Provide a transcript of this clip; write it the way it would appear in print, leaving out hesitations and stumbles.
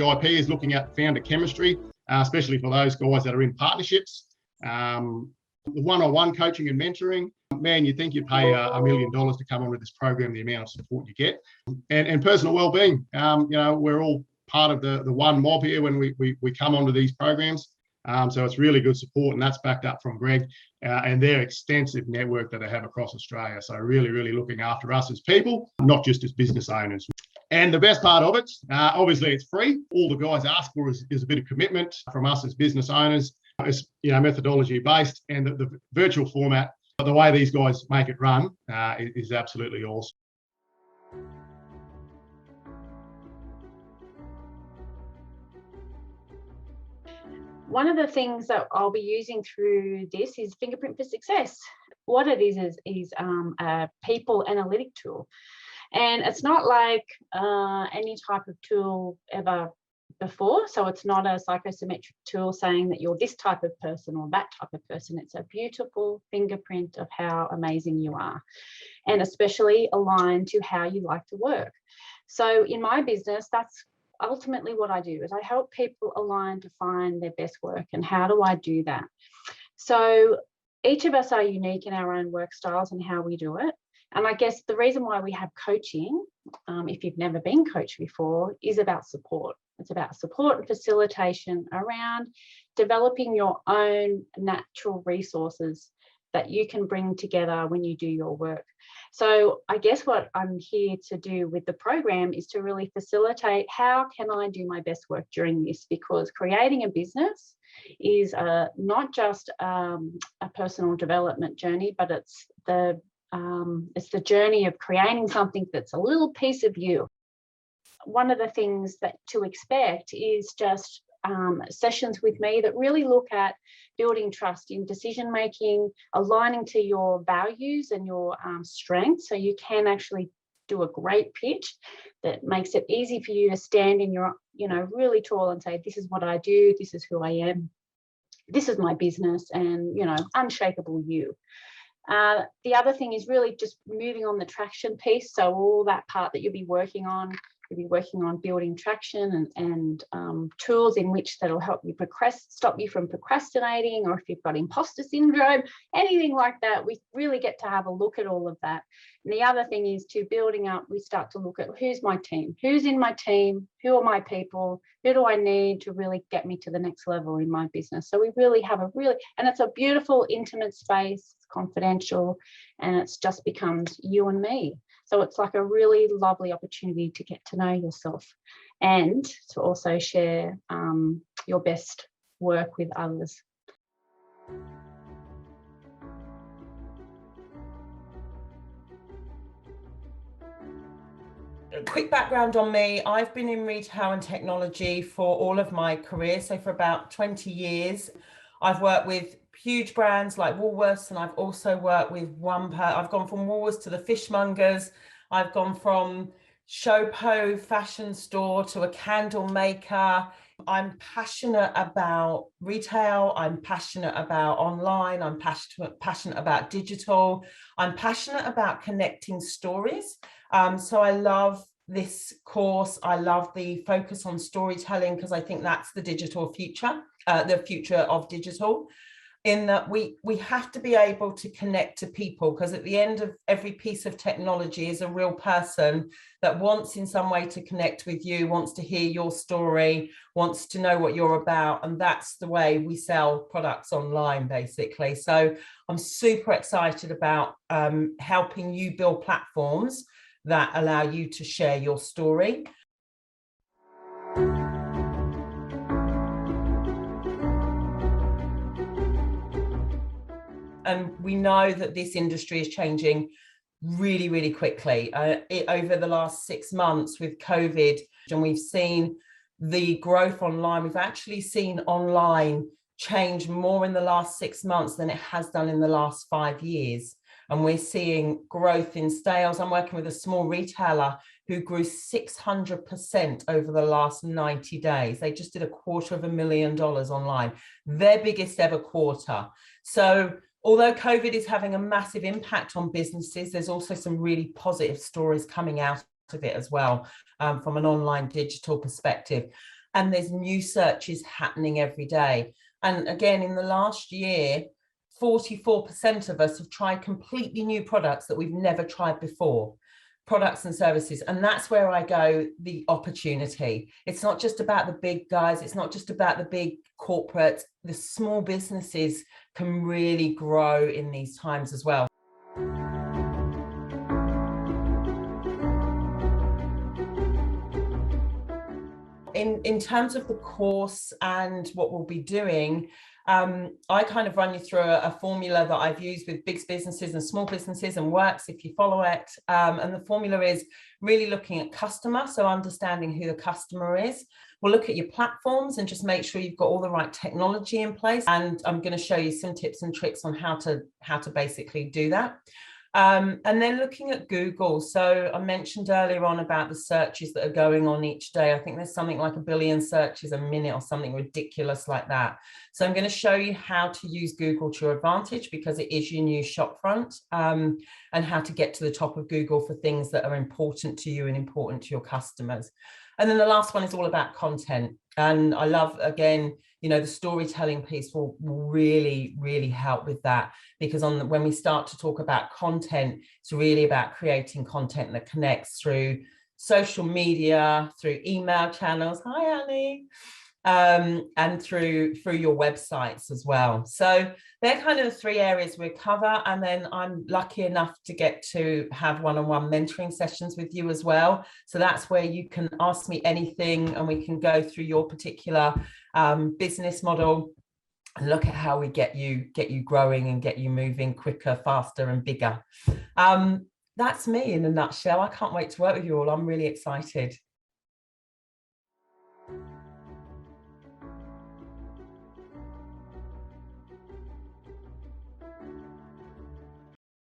The IP is looking at founder chemistry, especially for those guys that are in partnerships. The one-on-one coaching and mentoring. Man, you'd think you'd pay $1 million to come onto this program, the amount of support you get. And personal well-being. We're all part of the one mob here when we come onto these programs. So it's really good support, and that's backed up from Greg and their extensive network that they have across Australia. So really, really looking after us as people, not just as business owners. And the best part of it, obviously it's free. All the guys ask for is a bit of commitment from us as business owners. It's methodology based, and the virtual format, the way these guys make it run is absolutely awesome. One of the things that I'll be using through this is Fingerprint for Success. What it is a people analytic tool. And it's not like any type of tool ever before. So it's not a psychometric tool saying that you're this type of person or that type of person. It's a beautiful fingerprint of how amazing you are, and especially aligned to how you like to work. So in my business, that's ultimately what I do, is I help people align to find their best work. And how do I do that? So each of us are unique in our own work styles and how we do it. And I guess the reason why we have coaching, if you've never been coached before, is about support. It's about support and facilitation around developing your own natural resources that you can bring together when you do your work. So I guess what I'm here to do with the program is to really facilitate how can I do my best work during this, because creating a business is not just a personal development journey, but it's the journey of creating something that's a little piece of you. One of the things that to expect is just sessions with me that really look at building trust in decision making, aligning to your values and your strengths, so you can actually do a great pitch that makes it easy for you to stand in your, really tall and say, this is what I do, this is who I am, this is my business, and unshakable you. The other thing is really just moving on the traction piece. So all that part that you'll be working on building traction and tools in which that'll help you stop you from procrastinating, or if you've got imposter syndrome, anything like that. We really get to have a look at all of that. And the other thing is to building up, we start to look at who's my team, who's in my team, who are my people, who do I need to really get me to the next level in my business. So we really have and it's a beautiful, intimate space, it's confidential, and it's just becomes you and me. So it's like a really lovely opportunity to get to know yourself and to also share your best work with others. A quick background on me. I've been in retail and technology for all of my career. So for about 20 years, I've worked with huge brands like Woolworths, and I've also worked with I've gone from Woolworths to the fishmongers. I've gone from Showpo fashion store to a candle maker. I'm passionate about retail. I'm passionate about online. I'm passionate about digital. I'm passionate about connecting stories. So I love this course. I love the focus on storytelling, because I think that's the digital future, the future of digital, in that we have to be able to connect to people, because at the end of every piece of technology is a real person that wants in some way to connect with you, wants to hear your story, wants to know what you're about. And that's the way we sell products online, basically. So I'm super excited about helping you build platforms that allow you to share your story. And we know that this industry is changing really, really quickly. Over the last 6 months with COVID, and we've seen the growth online. We've actually seen online change more in the last 6 months than it has done in the last 5 years. And we're seeing growth in sales. I'm working with a small retailer who grew 600% over the last 90 days. They just did $250,000 online, their biggest ever quarter. So although COVID is having a massive impact on businesses, there's also some really positive stories coming out of it as well, from an online digital perspective. and there's new searches happening every day. And again, in the last year, 44% of us have tried completely new products that we've never tried before, products and services. And that's where I go, the opportunity. It's not just about the big guys. It's not just about the big corporates. The small businesses can really grow in these times as well. In terms of the course and what we'll be doing, I kind of run you through a formula that I've used with big businesses and small businesses, and works if you follow it. And the formula is really looking at customer, so understanding who the customer is. We'll look at your platforms and just make sure you've got all the right technology in place. And I'm going to show you some tips and tricks on how to basically do that. And then looking at Google. So I mentioned earlier on about the searches that are going on each day. I think there's something like 1 billion searches a minute or something ridiculous like that. So I'm going to show you how to use Google to your advantage, because it is your new shop front, and how to get to the top of Google for things that are important to you and important to your customers. And then the last one is all about content. And I love, again, the storytelling piece will really, really help with that, because when we start to talk about content, it's really about creating content that connects through social media, through email channels. Hi, Annie. And through your websites as well. So they're kind of the 3 areas we cover. And then I'm lucky enough to get to have one-on-one mentoring sessions with you as well. So that's where you can ask me anything and we can go through your particular business model and look at how we get you growing and get you moving quicker, faster and bigger. That's me in a nutshell. I can't wait to work with you all. I'm really excited.